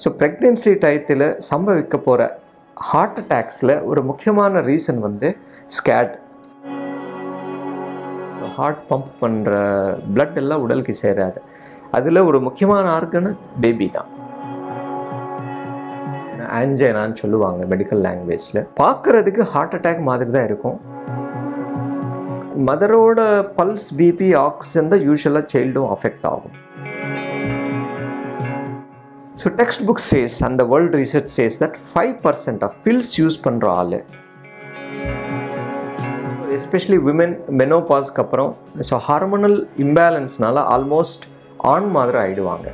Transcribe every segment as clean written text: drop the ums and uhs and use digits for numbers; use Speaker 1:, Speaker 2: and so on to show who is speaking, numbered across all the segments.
Speaker 1: So pregnancy டயத்தில் சம்பவிக்க போகிற ஹார்ட் அட்டாக்ஸில் ஒரு முக்கியமான ரீசன் வந்து ஸ்கேட். ஸோ ஹார்ட் பம்ப் பண்ணுற பிளட் எல்லாம் உடலுக்கு சேராது. அதில் ஒரு முக்கியமான ஆர்கன் பேபி தான். ஆன்ஜைனான்னு சொல்லுவாங்க மெடிக்கல் லாங்குவேஜில். பார்க்குறதுக்கு ஹார்ட் அட்டாக் மாதிரி தான் இருக்கும். மதரோட பல்ஸ், பிபி, ஆக்சிஜன் தான் யூஸ்வலாக சைல்டும் அஃபெக்ட் ஆகும். So textbook says and the world research says that 5% of pills use பண்ற ஆளு, especially women menopause க்கு அப்புறம் ஸோ ஹார்மோனல் இம்பேலன்ஸ்னால ஆல்மோஸ்ட் ஆன் மாதிரி ஆயிடுவாங்க.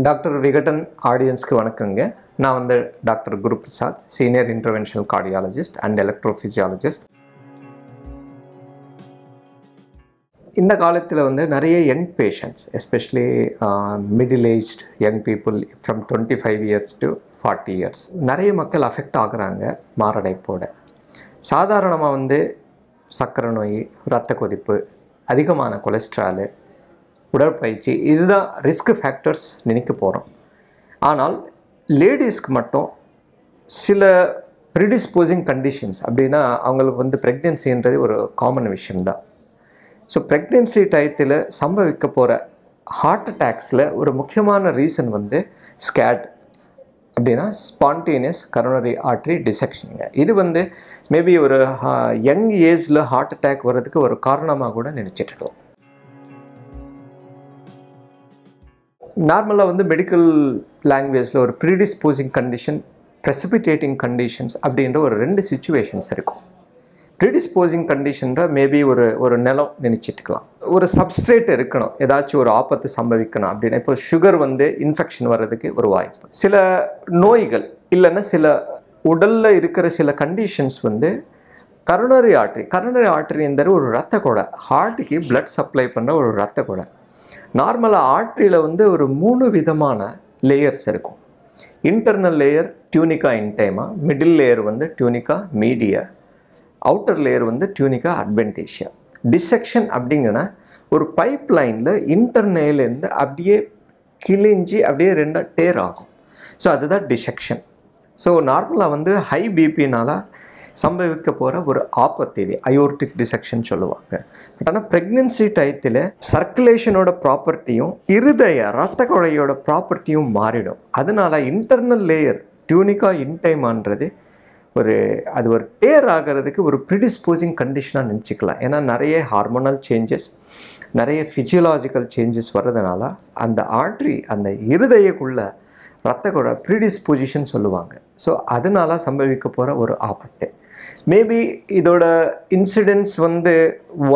Speaker 1: டாக்டர் விகடன் ஆடியன்ஸ்க்கு வணக்கங்க. நான் வந்து doctor Guru Prasad, senior interventional cardiologist and electrophysiologist. இந்த காலத்தில் வந்து நிறைய young patients, especially middle aged young people from 25 years to 40 years நிறைய மக்கள் அஃபெக்ட் ஆகுறாங்க மாரடைப்போட. சாதாரணமாக வந்து சர்க்கரை நோய், இரத்த கொதிப்பு, அதிகமான கொலஸ்ட்ராலு, உடற்பயிற்சி, இதுதான் ரிஸ்க் ஃபேக்டர்ஸ் நினைக்க போகிறோம். ஆனால் லேடிஸ்க்கு மட்டும் சில ப்ரிடிஸ்போசிங் கண்டிஷன்ஸ் அப்படின்னா அவங்களுக்கு வந்து ப்ரெக்னென்சின்றது ஒரு காமன் விஷயம்தான். ஸோ ப்ரெக்னென்சி டயத்தில் சம்பவிக்க போகிற ஹார்ட் அட்டாக்ஸில் ஒரு முக்கியமான ரீசன் வந்து ஸ்கேட் அப்படின்னா ஸ்பான்டேனியஸ் கரோனரி ஆர்ட்ரி டிசெக்ஷனுங்க. இது வந்து மேபி ஒரு யங் ஏஜில் ஹார்ட் அட்டாக் வர்றதுக்கு ஒரு காரணமாக கூட நினச்சிட்ருக்கலாம். நார்மலாக வந்து மெடிக்கல் லாங்குவேஜில் ஒரு ப்ரீடிஸ்போசிங் கண்டிஷன், ப்ரெசிபிடேட்டிங் கண்டிஷன்ஸ் அப்படின்ற ஒரு 2 சிச்சுவேஷன்ஸ் இருக்கும். ப்ரீடிஸ்போசிங் கண்டிஷன்ற மேபி ஒரு நிலம் நினச்சிட்டுக்கலாம். ஒரு சப்ஸ்ட்ரேட் இருக்கணும், ஏதாச்சும் ஒரு ஆபத்து சம்பவிக்கணும் அப்படின்னா. இப்போ சுகர் வந்து இன்ஃபெக்ஷன் வர்றதுக்கு ஒரு வாய்ப்பு, சில நோய்கள் இல்லைன்னா சில உடலில் இருக்கிற சில கண்டிஷன்ஸ் வந்து கரோனரி ஆர்ட்ரின்றது ஒரு இரத்த கொடை, ஹார்ட்டுக்கு பிளட் சப்ளை பண்ணுற ஒரு இரத்த கொடை. நார்மலாக ஆர்ட்ரியில் வந்து ஒரு 3 விதமான லேயர்ஸ் இருக்கும். Internal layer tunica intima, middle layer வந்து டியூனிகா மீடியா, அவுட்டர் லேயர் வந்து டியூனிகா அட்வென்டேஷியா. டிசெக்ஷன் அப்படிங்கிற ஒரு பைப் லைனில் இன்டர்னேலேருந்து அப்படியே கிழிஞ்சி அப்படியே 2 டேர் ஆகும். ஸோ அதுதான் டிசெக்ஷன். ஸோ நார்மலாக வந்து ஹை பிபினால் சம்பவிக்க போகிற ஒரு ஆபத்து இது, அயோர்டிக் டிசெக்ஷன் சொல்லுவாங்க. பட் ஆனால் ப்ரெக்னென்சி டயத்தில் சர்க்குலேஷனோட ப்ராப்பர்ட்டியும் இரத்த குழையோட ப்ராப்பர்ட்டியும் மாறிடும். அதனால இன்டர்னல் லேயர் டியூனிகா இன்டைமான்றது அது ஒரு டேர் ஆகிறதுக்கு ஒரு ப்ரிடிஸ்போசிங் கண்டிஷனாக நினச்சிக்கலாம். ஏன்னா நிறைய ஹார்மோனல் சேஞ்சஸ், நிறைய ஃபிசியலாஜிக்கல் சேஞ்சஸ் வர்றதுனால அந்த ஆர்ட்ரி, அந்த இருதயக்குள்ள இரத்த கூட ப்ரிடிஸ்போசிஷன் சொல்லுவாங்க. ஸோ அதனால சம்பவிக்க போகிற ஒரு ஆபத்து. மேபி இதோட இன்சிடென்ட்ஸ் வந்து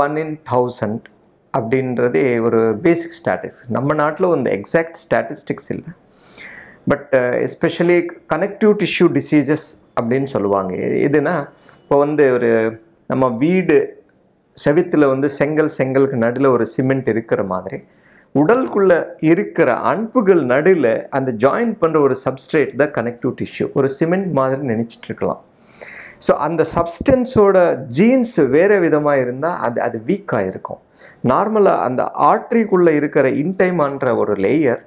Speaker 1: 1 in 1000 அப்படின்றதே ஒரு பேசிக் ஸ்டாட்டிஸ்டிக்ஸ். நம்ம நாட்டில் வந்து எக்ஸாக்ட் ஸ்டாட்டிஸ்டிக்ஸ் இல்லை. But especially connective tissue diseases அப்படின்னு சொல்லுவாங்க. இதுனா இப்போ வந்து நம்ம வீடு செவுத்தில் வந்து செங்கலுக்கு நடுவில் ஒரு சிமெண்ட் இருக்கிற மாதிரி உடலுக்குள்ளே இருக்கிற அன்புகள் நடுவில் அந்த ஜாயின் பண்ணுற ஒரு சப்ஸ்ட்ரேட் தான் கனெக்டிவ் டிஷ்யூ. ஒரு சிமெண்ட் மாதிரி நினச்சிட்டு இருக்கலாம். ஸோ அந்த சப்ஸ்டன்ஸோட ஜீன்ஸ் வேறு விதமாக இருந்தால் அது வீக்காக இருக்கும். நார்மலாக அந்த ஆர்ட்ரிக்குள்ளே இருக்கிற இன்டைமான்ற ஒரு லேயர்,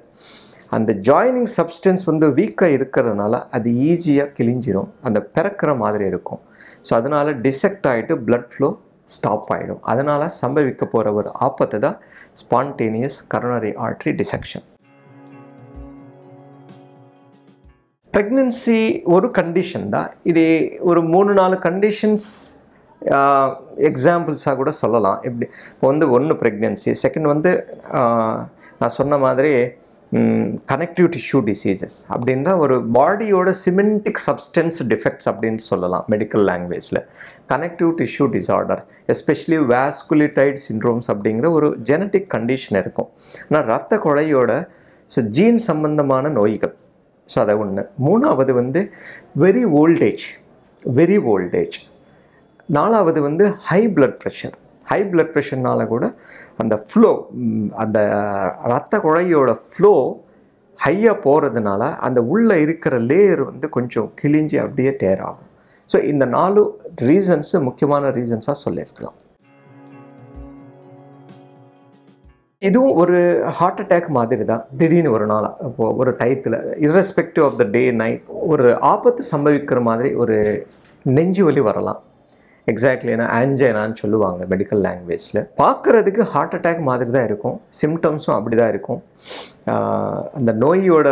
Speaker 1: அந்த ஜாயினிங் சப்ஸ்டன்ஸ் வந்து வீக்காக இருக்கிறதுனால அது ஈஸியாக கிழிஞ்சிடும், அந்த பிறக்கிற மாதிரி இருக்கும். ஸோ அதனால் டிசெக்ட் ஆகிட்டு பிளட் ஃப்ளோ ஸ்டாப் ஆகிடும். அதனால் சம்பவிக்க போகிற ஒரு ஆபத்து தான் spontaneous coronary artery dissection. Pregnancy ஒரு கண்டிஷன் தான். இது ஒரு 3-4 கண்டிஷன்ஸ் எக்ஸாம்பிள்ஸாக கூட சொல்லலாம். எப்படி இப்போ வந்து 1 ப்ரெக்னென்சி, செகண்ட் வந்து நான் சொன்ன மாதிரி கனெக்டிவ் டிஷ்யூ டிசீசஸ் அப்படின்ற ஒரு பாடியோட சிமெண்டிக் சப்ஸ்டன்ஸ் டிஃபெக்ட்ஸ் அப்படின்னு சொல்லலாம் மெடிக்கல் லாங்குவேஜில். Connective tissue disorder, especially vasculitic syndromes அப்படிங்கிற ஒரு ஜெனட்டிக் கண்டிஷன் இருக்கும். ஆனால் இரத்த குழையோட ஜீன் சம்பந்தமான நோய்கள். ஸோ அதை ஒன்று. 3வது வந்து வெரி ஓல்டேஜ். 4வது வந்து ஹை பிளட் ப்ரெஷர்னால கூட அந்த ஃப்ளோ, அந்த இரத்த குழையோட ஃப்ளோ ஹையாக போகிறதுனால அந்த உள்ளே இருக்கிற லேயர் வந்து கொஞ்சம் கிழிஞ்சி அப்படியே டேர் ஆகும். ஸோ இந்த 4 ரீசன்ஸு முக்கியமான ரீசன்ஸாக சொல்லியிருக்கலாம். இதுவும் ஒரு ஹார்ட் அட்டாக் மாதிரி தான். திடீர்னு ஒரு நாள் அப்போது ஒரு டயத்தில் irrespective of the day night ஒரு ஆபத்து சம்பவிக்கிற மாதிரி ஒரு நெஞ்சு வலி வரலாம். எக்ஸாக்ட்லி ஏன்னா ஆன்ஜைனான்னு சொல்லுவாங்க மெடிக்கல் லாங்குவேஜில். பார்க்குறதுக்கு ஹார்ட் அட்டாக் மாதிரி தான் இருக்கும், சிம்டம்ஸும் அப்படி தான் இருக்கும், அந்த நோயோட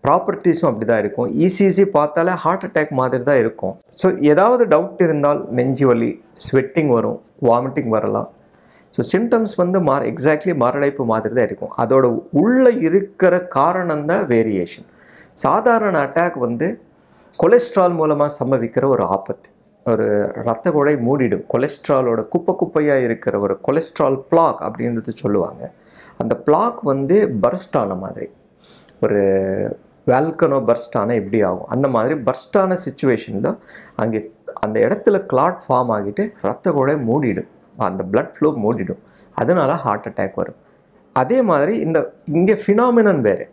Speaker 1: ப்ராப்பர்ட்டிஸும் அப்படி தான் இருக்கும். இசிஜி பார்த்தாலே ஹார்ட் அட்டாக் மாதிரி தான் இருக்கும். ஸோ ஏதாவது டவுட் இருந்தால் நெஞ்சு வலி, ஸ்வெட்டிங் வரும், வாமிட்டிங் வரலாம். ஸோ சிம்டம்ஸ் வந்து எக்ஸாக்ட்லி மாரடைப்பு மாதிரி தான் இருக்கும். அதோட உள்ளே இருக்கிற காரணம் தான் வேரியேஷன். சாதாரண அட்டாக் வந்து கொலஸ்ட்ரால் மூலமாக சம்பவிக்கிற ஒரு ஆபத்து. ஒரு இரத்த குழாய் மூடிடும். கொலஸ்ட்ராலோட குப்பையாக இருக்கிற ஒரு கொலஸ்ட்ரால் பிளாக் அப்படின்றது சொல்லுவாங்க. அந்த பிளாக் வந்து பர்ஸ்ட் ஆன மாதிரி, ஒரு வேல்கனோ பர்ஸ்ட் ஆனால் எப்படி ஆகும் அந்த மாதிரி பர்ஸ்ட் ஆன சிச்சுவேஷனில் அங்கே அந்த இடத்துல கிளாட் ஃபார்ம் ஆகிட்டு இரத்த குழாய் மூடிடும், அந்த பிளட் ஃப்ளோ மூடிடும். அதனால ஹார்ட் அட்டாக் வரும். அதே மாதிரி இங்கே ஃபினாமினன் வேறு,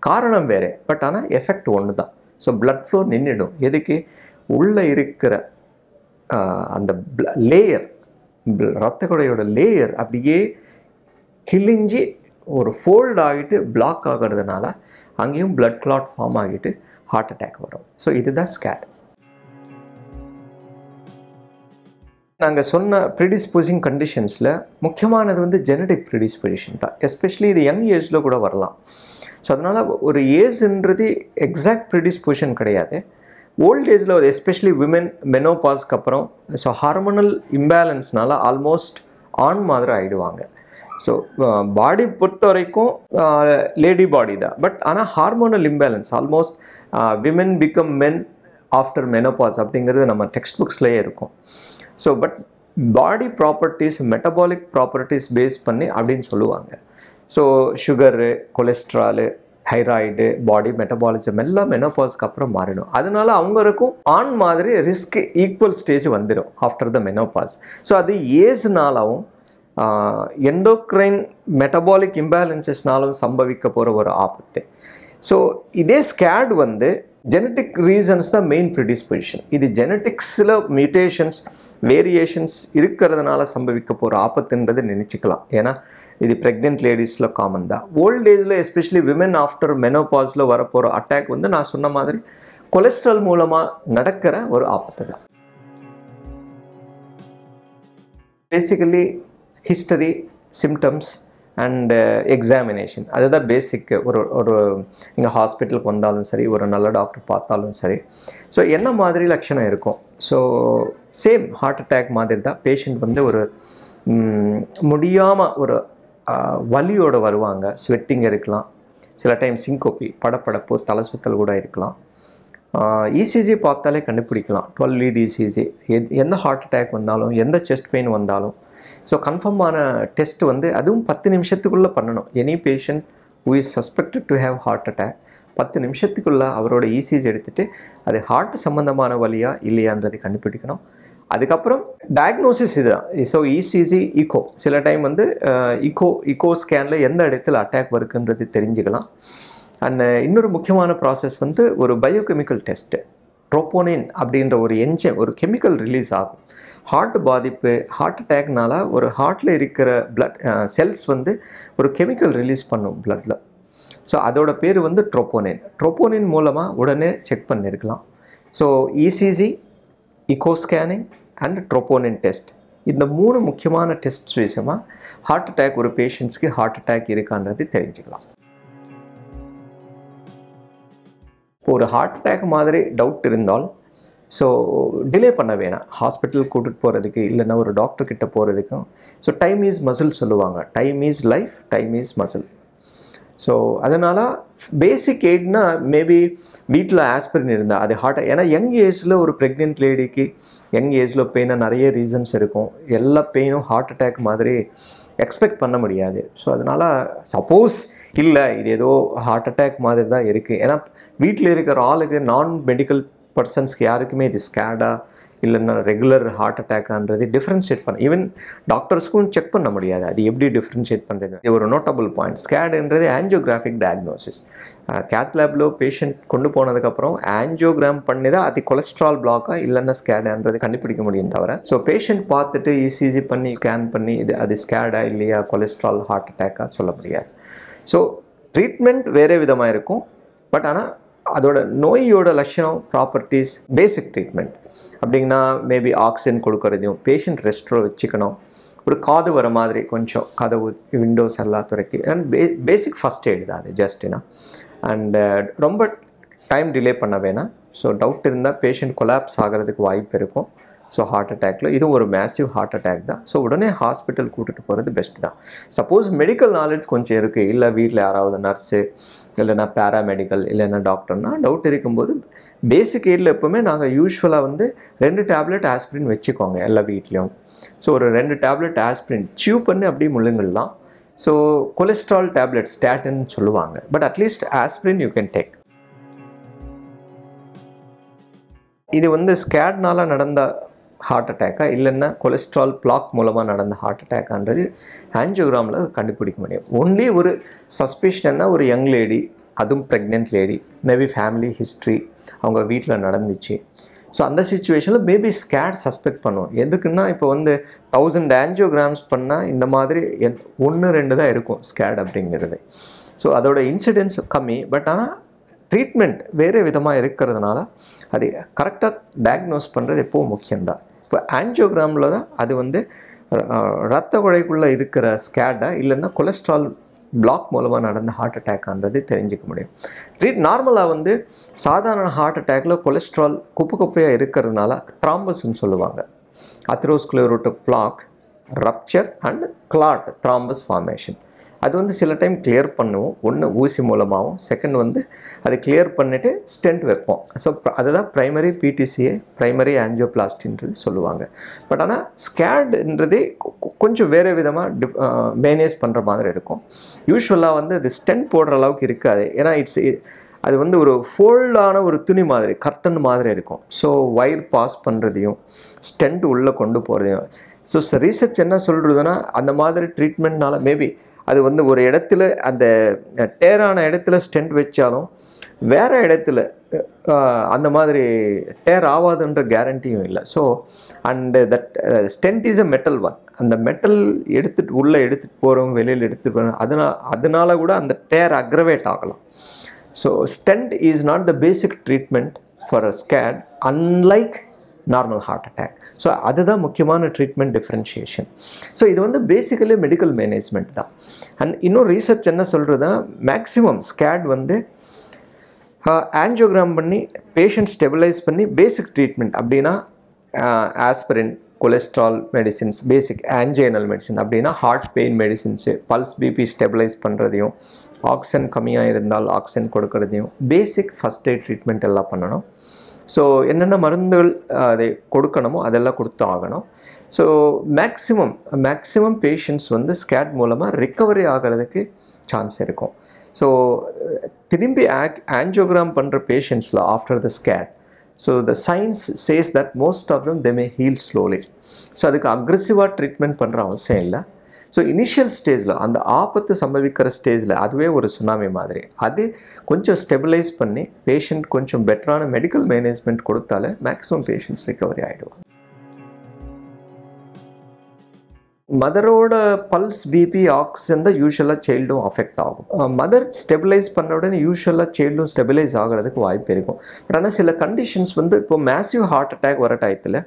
Speaker 1: காரணம் வேறு, பட் ஆனால் எஃபெக்ட் ஒன்று தான். ஸோ பிளட் ஃப்ளோ நின்றுடும். எதுக்கு? உள்ளே இருக்கிற அந்த லேயர், இரத்த குழாயோட லேயர் அப்படியே கிழிஞ்சி ஒரு ஃபோல்ட் ஆகிட்டு பிளாக் ஆகிறதுனால அங்கேயும் பிளட் கிளாட் ஃபார்ம் ஆகிட்டு ஹார்ட் அட்டாக் வரும். ஸோ இதுதான் ஸ்கேட். நாங்கள் சொன்ன ப்ரிடிஸ்போசிங் கண்டிஷன்ஸில் முக்கியமானது வந்து ஜெனடிக் ப்ரிடிஸ்பொசிஷன் தான். எஸ்பெஷலி இது யங் ஏஜில் கூட வரலாம். ஸோ அதனால் ஒரு ஏஜ்ன்றது எக்ஸாக்ட் ப்ரிடிஸ்பொசிஷன் கிடையாது. ஓல்ட் ஏஜில் எஸ்பெஷலி விமென் மெனோபாஸ்க்கு அப்புறம் ஸோ ஹார்மோனல் இம்பேலன்ஸ்னால ஆல்மோஸ்ட் ஆன் மாதிரி ஆகிடுவாங்க. ஸோ பாடி பொறுத்த வரைக்கும் லேடி பாடி தான், பட் ஆனால் hormonal imbalance almost women become men after menopause அப்படிங்கிறது நம்ம டெக்ஸ்ட் புக்ஸ்லேயே இருக்கும். So but body properties, metabolic properties base பண்ணி அப்படின்னு சொல்லுவாங்க. So sugar, cholesterol, thyroid, body metabolism எல்லாம் மெனோபாஸ்க்கு அப்புறம் மாறிடும். அதனால அவங்களுக்கும் ஆண் மாதிரி ரிஸ்க் ஈக்குவல் ஸ்டேஜ் வந்துடும் ஆஃப்டர் த மெனோபாஸ். ஸோ அது ஏஜ்னாலும் எண்டோக்ரைன் மெட்டபாலிக் இம்பேலன்சஸ்னாலும் சம்பவிக்க போகிற ஒரு ஆபத்து. ஸோ இதே ஸ்கேட் வந்து ஜெனட்டிக் ரீசன்ஸ் தான் மெயின் ப்ரிடிஸ்பொசிஷன். இது ஜெனட்டிக்ஸில் மியூட்டேஷன்ஸ், வேரியேஷன்ஸ் இருக்கிறதுனால சம்பவிக்க போகிற ஆபத்துன்றது நினச்சிக்கலாம். ஏன்னா இது ப்ரெக்னென்ட் லேடிஸில் காமன் தான். ஓல்ட் ஏஜில் எஸ்பெஷலி விமென் ஆஃப்டர் மெனோபாஸில் வரப்போகிற அட்டாக் வந்து நான் சொன்ன மாதிரி கொலஸ்ட்ரால் மூலமாக நடக்கிற ஒரு ஆபத்து தான். Basically history, symptoms and examination, அதுதான் பேசிக். ஒரு நீங்கள் ஹாஸ்பிட்டலுக்கு வந்தாலும் சரி, ஒரு நல்ல டாக்டர் பார்த்தாலும் சரி, ஸோ என்ன மாதிரி லட்சணம் இருக்கும். ஸோ சேம் ஹார்ட் அட்டாக் மாதிரி தான். பேஷண்ட் வந்து ஒரு முடியாமல் ஒரு வலியோடு வருவாங்க. ஸ்வெட்டிங் இருக்கலாம், சில டைம் சிங்கோப்பி, படப்படப்பு, தலை சுத்தல் கூட இருக்கலாம். இசிஜி பார்த்தாலே கண்டுபிடிக்கலாம். 12 லீட் இசிஜி, எந்த ஹார்ட் அட்டாக் வந்தாலும், எந்த செஸ்ட் பெயின் வந்தாலும். ஸோ கன்ஃபார்மான டெஸ்ட் வந்து அதுவும் 10 நிமிஷத்துக்குள்ளே பண்ணணும். Any patient who is suspected to have heart attack 10 நிமிஷத்துக்குள்ளே அவரோட இசிஜி எடுத்துகிட்டு அது ஹார்ட் சம்மந்தமான வலியா இல்லையான்றதை கண்டுபிடிக்கணும். அதுக்கப்புறம் டயக்னோசிஸ் இதுதான். ஸோ இசிஜி, ஈகோ, சில டைம் வந்து ஈகோ ஸ்கேனில் எந்த இடத்துல அட்டாக் வருக்குன்றது தெரிஞ்சுக்கலாம். அண்ட் இன்னொரு முக்கியமான ப்ராசஸ் வந்து ஒரு பயோகெமிக்கல் டெஸ்ட்டு. ட்ரோப்போனின் அப்படின்ற ஒரு என்ஜைம், ஒரு கெமிக்கல் ரிலீஸ் ஆகும். ஹார்ட் பாதிப்பு, ஹார்ட் அட்டாக்னால ஒரு ஹார்ட்டில் இருக்கிற பிளட் செல்ஸ் வந்து ஒரு கெமிக்கல் ரிலீஸ் பண்ணும் பிளட்டில். ஸோ அதோட பேர் வந்து ட்ரோப்போனின். ட்ரோப்போனின் மூலமாக உடனே செக் பண்ணியிருக்கலாம். So ECG, echo scanning and troponin test, இந்த 3 முக்கியமான டெஸ்ட் விஷயமாக ஹார்ட் அட்டாக் ஒரு பேஷண்ட்ஸ்க்கு ஹார்ட் அட்டாக் இருக்கான்றது தெரிஞ்சுக்கலாம். ஒரு ஹார்ட் அட்டாக் மாதிரி டவுட் இருந்தால் ஸோ டிலே பண்ண வேணாம். ஹாஸ்பிட்டல் கூட்டிகிட்டு போகிறதுக்கு இல்லைன்னா ஒரு டாக்டர்கிட்ட போகிறதுக்கும். ஸோ டைம் இஸ் மசில் சொல்லுவாங்க. Time is life, time is muscle. So அதனால் பேசிக் எய்ட்னா மேபி வீட்டில் ஆஸ்பிரின் இருந்தால் அது ஹார்ட், ஏன்னா யங் ஏஜில் ஒரு ப்ரெக்னென்ட் லேடிக்கு யங் ஏஜில் பெயினாக நிறைய ரீசன்ஸ் இருக்கும். எல்லா பெயினும் ஹார்ட் அட்டாக் மாதிரி எக்ஸ்பெக்ட் பண்ண முடியாது. ஸோ அதனால் சப்போஸ் இல்லை இது ஏதோ ஹார்ட் அட்டாக் மாதிரி தான் இருக்குது, ஏன்னா வீட்டில் இருக்கிற ஆளுக்கு நான் மெடிக்கல் பர்சன்ஸ்க்கு யாருக்குமே இது ஸ்கேடா இல்லைன்னா ரெகுலர் ஹார்ட் அட்டாக்ன்றது டிஃப்ரென்ஷியேட் பண்ண ஈவன் டாக்டர்ஸ்க்கும் செக் பண்ண முடியாது அது எப்படி டிஃப்ரென்ஷியேட் பண்ணுறது. இது ஒரு நோட்டபிள் பாயிண்ட். ஸ்கேடுன்றது ஆஞ்சியோகிராஃபிக் டயக்னோசிஸ். கேத் லேபில் பேஷண்ட் கொண்டு போனதுக்கப்புறம் ஆஞ்சியோகிராம் பண்ணி தான் அது கொலஸ்ட்ரால் பிளாக்காக இல்லைன்னா ஸ்கேடான்றது கண்டுபிடிக்க முடியும் தவிர ஸோ பேஷண்ட் பார்த்துட்டு இசிஜி பண்ணி ஸ்கேன் பண்ணி இது அது ஸ்கேடா இல்லையா கொலஸ்ட்ரால் ஹார்ட் அட்டாக்காக சொல்ல முடியாது. ஸோ ட்ரீட்மெண்ட் வேறு விதமாக இருக்கும். பட் ஆனால் அதோட நோயோட லட்சணம் ப்ராப்பர்ட்டிஸ் பேசிக் ட்ரீட்மெண்ட் அப்படிங்கன்னா மேபி ஆக்சிஜன் கொடுக்கறதையும் பேஷண்ட் ரெஸ்ட்ரோ வச்சுக்கணும். ஒரு காது வர மாதிரி கொஞ்சம் கதவு விண்டோஸ் எல்லாம் துறைக்கி அண்ட் பேசிக் ஃபஸ்ட் எய்டு தான் அது ஜஸ்ட்னா. அண்டு ரொம்ப டைம் டிலே பண்ண வேணாம். ஸோ டவுட் இருந்தால் பேஷண்ட் கொலாப்ஸ் ஆகிறதுக்கு வாய்ப்பு இருக்கும். ஸோ ஹார்ட் அட்டாக்ல இதுவும் ஒரு மேசிவ் ஹார்ட் அட்டாக் தான். ஸோ உடனே ஹாஸ்பிட்டல் கூட்டிகிட்டு போகிறது பெஸ்ட் தான். சப்போஸ் மெடிக்கல் நாலேஜ் கொஞ்சம் இருக்குது இல்லை வீட்டில் யாராவது நர்ஸு இல்லைன்னா பேராமெடிக்கல் இல்லைன்னா டாக்டர்னா டவுட் இருக்கும்போது பேசிக் எய்டில் எப்போவுமே நாங்கள் யூஸ்வலாக வந்து 2 டேப்லெட் ஆஸ்பிரின் வச்சுக்கோங்க எல்லா வீட்லேயும். ஸோ ஒரு 2 டேப்லெட் ஆஸ்பிரின் சியூ பண்ணி அப்படியே முள்ளுங்கள்லாம். ஸோ கொலஸ்ட்ரால் டேப்லெட் ஸ்டாட்டின் சொல்லுவாங்க. But at least aspirin you can take. இது வந்து ஸ்கேட்னால் நடந்த ஹார்ட் அட்டாக்கா இல்லைன்னா கொலஸ்ட்ரால் பிளாக் மூலமாக நடந்த ஹார்ட் அட்டாக்கான்றது ஆஞ்சியோகிராமில் கண்டுபிடிக்க முடியும். ஒன்லி ஒரு சஸ்பிஷன்னா ஒரு யங் லேடி அதுவும் pregnant lady maybe family history அவங்க வீட்டில் நடந்துச்சு. ஸோ அந்த சிச்சுவேஷனில் மேபி ஸ்கேட் சஸ்பெக்ட் பண்ணுவோம். எதுக்குன்னா இப்போ வந்து 1000 ஆஞ்சியோகிராம்ஸ் பண்ணால் இந்த மாதிரி 1-2 தான் இருக்கும் ஸ்கேட் அப்படிங்கிறது. ஸோ அதோட இன்சிடென்ஸ் கம்மி. பட் ஆனால் ட்ரீட்மெண்ட் வேறு விதமாக இருக்கிறதுனால அது கரெக்டாக டயக்னோஸ் பண்ணுறது எப்போவும் முக்கியம்தான். இப்போ ஆஞ்சியோகிராமில் தான் அது வந்து ரத்த குழைக்குள்ளே இருக்கிற ஸ்கேடா இல்லைன்னா கொலஸ்ட்ரால் பிளாக் மூலமாக நடந்த ஹார்ட் அட்டாக்ன்றது தெரிஞ்சிக்க முடியும். நார்மலாக வந்து சாதாரண ஹார்ட் அட்டாக்ல கொலஸ்ட்ரால் குப்பையாக இருக்கிறதுனால த்ராம்பஸ்ன்னு சொல்லுவாங்க. Atherosclerotic plaque rupture and clot thrombus formation. அது வந்து சில டைம் கிளியர் பண்ணுவோம். ஒன்று ஊசி மூலமாகவும் செகண்ட் வந்து அதை கிளியர் பண்ணிவிட்டு ஸ்டென்ட் வைப்போம். ஸோ அதுதான் ப்ரைமரி பிடிசிஏ ப்ரைமரி ஆஞ்சியோபிளாஸ்டின்றது சொல்லுவாங்க. பட் ஆனால் ஸ்கேடுன்றதே கொஞ்சம் வேறு விதமாக மேனேஜ் பண்ணுற மாதிரி இருக்கும். யூஸ்வலாக வந்து அது ஸ்டென்ட் போடுற அளவுக்கு இருக்காது. ஏன்னா அது வந்து ஒரு ஃபோல்டான ஒரு துணி மாதிரி கர்டன் மாதிரி இருக்கும். ஸோ வயர் பாஸ் பண்ணுறதையும் ஸ்டென்ட் உள்ளே கொண்டு போகிறதையும் ஸோ ரீசர்ச் என்ன சொல்கிறதுனா அந்த மாதிரி ட்ரீட்மெண்ட்னால மேபி அது வந்து ஒரு இடத்துல அந்த டேரான இடத்துல ஸ்டென்ட் வச்சாலும் வேறு இடத்துல அந்த மாதிரி டேர் ஆகாதுன்ற கேரண்டியும் இல்லை. So and that stent is a metal one. அந்த மெட்டல் உள்ளே எடுத்துகிட்டு போகிறவங்க வெளியில் எடுத்துகிட்டு போகிறோம் அதனால கூட அந்த டேர் அக்ரவேட் ஆகலாம். So stent is not the basic treatment for a SCAD unlike normal heart attack. So அதுதான் முக்கியமான ட்ரீட்மெண்ட் டிஃப்ரென்ஷியேஷன். ஸோ இது வந்து பேசிக்கலி மெடிக்கல் மேனேஜ்மெண்ட் தான். அண்ட் இன்னும் ரீசர்ச் என்ன சொல்கிறதுனா மேக்ஸிமம் ஸ்கேட் வந்து ஆஞ்சியோகிராம் பண்ணி பேஷண்ட் ஸ்டெபிலைஸ் பண்ணி பேசிக் ட்ரீட்மெண்ட் அப்படின்னா aspirin cholesterol medicines basic anginal medicine அப்படின்னா heart pain medicines pulse BP stabilise பண்ணுறதையும் ஆக்சிஜன் கம்மியாக இருந்தால் ஆக்சிஜன் கொடுக்கறதையும் பேசிக் ஃபஸ்ட் எய்ட் ட்ரீட்மெண்ட் எல்லாம் பண்ணணும். ஸோ என்னென்ன மருந்துகள் அதை கொடுக்கணுமோ அதெல்லாம் கொடுத்து ஆகணும். ஸோ மேக்ஸிமம் பேஷண்ட்ஸ் வந்து ஸ்கேட் மூலமாக ரிக்கவரி ஆகிறதுக்கு சான்ஸ் இருக்கும். ஸோ திரும்பி ஆஞ்சியோகிராம் பண்ணுற பேஷண்ட்ஸில் after the SCAD so the science says that most of them they may heal slowly. So அதுக்கு அக்ரெசிவாக ட்ரீட்மெண்ட் பண்ணுற அவசியம் இல்லை. ஸோ இனிஷியல் ஸ்டேஜில் அந்த ஆபத்து சம்பவிக்கிற ஸ்டேஜில் அதுவே ஒரு சுனாமி மாதிரி அது கொஞ்சம் ஸ்டெபிலைஸ் பண்ணி பேஷண்ட் கொஞ்சம் பெட்டரான மெடிக்கல் மேனேஜ்மெண்ட் கொடுத்தாலே மேக்ஸிமம் பேஷண்ட்ஸ் ரிகவரி ஆகிடுவாங்க. மதரோட பல்ஸ் பிபி ஆக்சிஜன் தான் யூஸ்வலாக சைல்டும் அஃபெக்ட் ஆகும். மதர் ஸ்டெபிலைஸ் பண்ண உடனே யூஸ்வலாக சைல்டும் ஸ்டெபிலைஸ் ஆகிறதுக்கு வாய்ப்பு இருக்கும். பட் ஆனால் சில கண்டிஷன்ஸ் வந்து இப்போ மேசிவ் ஹார்ட் அட்டாக் வர டயத்தில்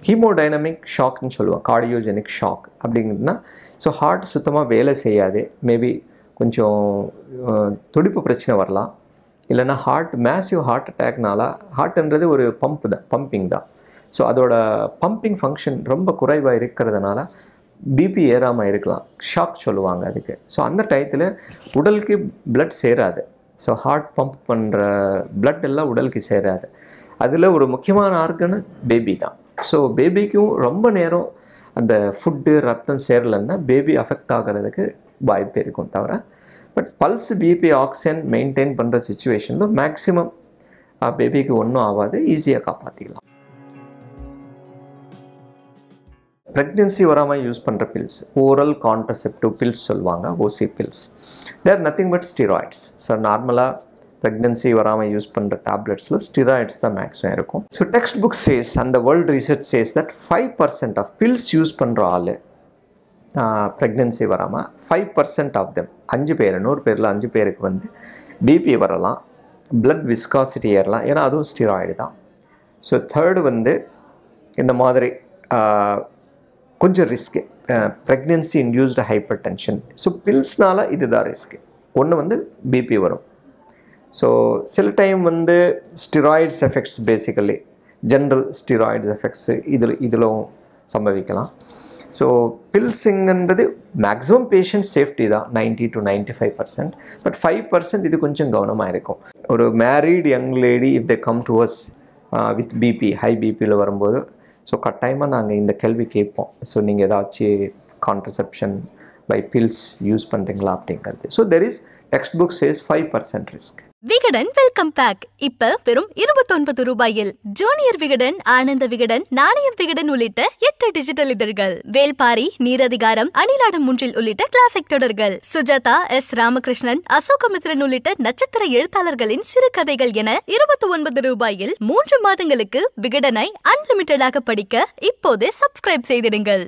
Speaker 1: ஹீமோடைனமிக் ஷாக்னு சொல்லுவோம் கார்டியோஜெனிக் ஷாக் அப்படிங்கன்னா ஸோ ஹார்ட் சுத்தமாக வேலை செய்யாது. மேபி கொஞ்சம் துடிப்பு பிரச்சனை வரலாம். இல்லைன்னா மேசிவ் ஹார்ட் அட்டாக்னால ஹார்ட்ன்றது ஒரு பம்பிங் தான். ஸோ அதோட பம்பிங் ஃபங்க்ஷன் ரொம்ப குறைவாக இருக்கிறதுனால பிபி ஏறாமல் இருக்கலாம். ஷாக் சொல்லுவாங்க அதுக்கு. ஸோ அந்த டயத்தில் உடலுக்கு பிளட் சேராது. ஸோ ஹார்ட் பம்ப் பண்ணுற பிளட் எல்லாம் உடலுக்கு சேராது. அதில் ஒரு முக்கியமான ஆர்கன் பேபி தான். ஸோ பேபிக்கும் ரொம்ப நேரம் அந்த ஃபுட்டு ரத்தம் சேரலைன்னா பேபி அஃபெக்ட் ஆகிறதுக்கு வாய்ப்பு இருக்கும் தவிர but pulse BP oxygen maintain பண்ணுற சிச்சுவேஷனில் மேக்ஸிமம் பேபிக்கு ஒன்றும் ஆகாது, ஈஸியாக காப்பாற்றிக்கலாம். ப்ரெக்னென்சி வராமல் யூஸ் பண்ணுற பில்ஸ் ஓரல் கான்ட்ரசெப்டிவ் பில்ஸ் சொல்லுவாங்க, OC pills. There nothing but steroids. So நார்மலாக ப்ரெக்னென்சி வராமல் யூஸ் பண்ணுற டேப்லெட்ஸில் ஸ்டீராய்ட்ஸ் தான் மேக்ஸிமம் இருக்கும். ஸோ டெக்ஸ்ட் புக் சேஸ் அந்த world research says that 5% of pills use பண்ணுற ஆள் ப்ரெக்னென்சி வராமல் 5% ஆஃப் தெம், 5 பேர் 100 பேரில் 5 பேருக்கு வந்து பிபி வரலாம், பிளட் விஸ்காசிட்டி ஏறலாம், ஏன்னா அதுவும் ஸ்டீராய்டு தான். ஸோ தேர்டு வந்து இந்த மாதிரி கொஞ்சம் risk, pregnancy induced hypertension. So பில்ஸ்னால் இதுதான் ரிஸ்க்கு. ஒன்று வந்து பிபி வரும். ஸோ சில டைம் வந்து steroids effects, basically general steroids effects இதிலும் சம்பவிக்கலாம். ஸோ பில்ஸுங்கன்றது மேக்ஸிமம் பேஷண்ட் சேஃப்டி தான், 90 to 95%. பட் 5% இது கொஞ்சம் கவனமாக இருக்கும். ஒரு married young lady if they come to us with BP, high பிபியில் வரும்போது ஸோ கட்டாயமாக நாங்கள் இந்த கேள்வி கேட்போம். ஸோ நீங்கள் ஏதாச்சும் கான்ட்ரசெப்ஷன் பை பில்ஸ் யூஸ் பண்ணுறீங்களா அப்படிங்கிறது. So there is text book says 5% risk.
Speaker 2: Vikatan welcome back இப்ப வெறும் 29 ரூபாயில். ஜூனியர் விகடன், ஆனந்த விகடன், நாணயம் விகடன் உள்ளிட்ட 8 டிஜிட்டல் இதழ்கள், வேல்பாரி, நீரதிகாரம், அணிலாடும் முன்றில் உள்ளிட்ட கிளாசிக் தொடர்கள், சுஜாதா, எஸ் ராமகிருஷ்ணன், அசோகமித்ரன் உள்ளிட்ட நட்சத்திர எழுத்தாளர்களின் சிறுகதைகள் என 29 ரூபாயில் 3 மாதங்களுக்கு விகடனை அன்லிமிட்டடாக படிக்க இப்போதே சப்ஸ்கிரைப் செய்திடுங்கள்.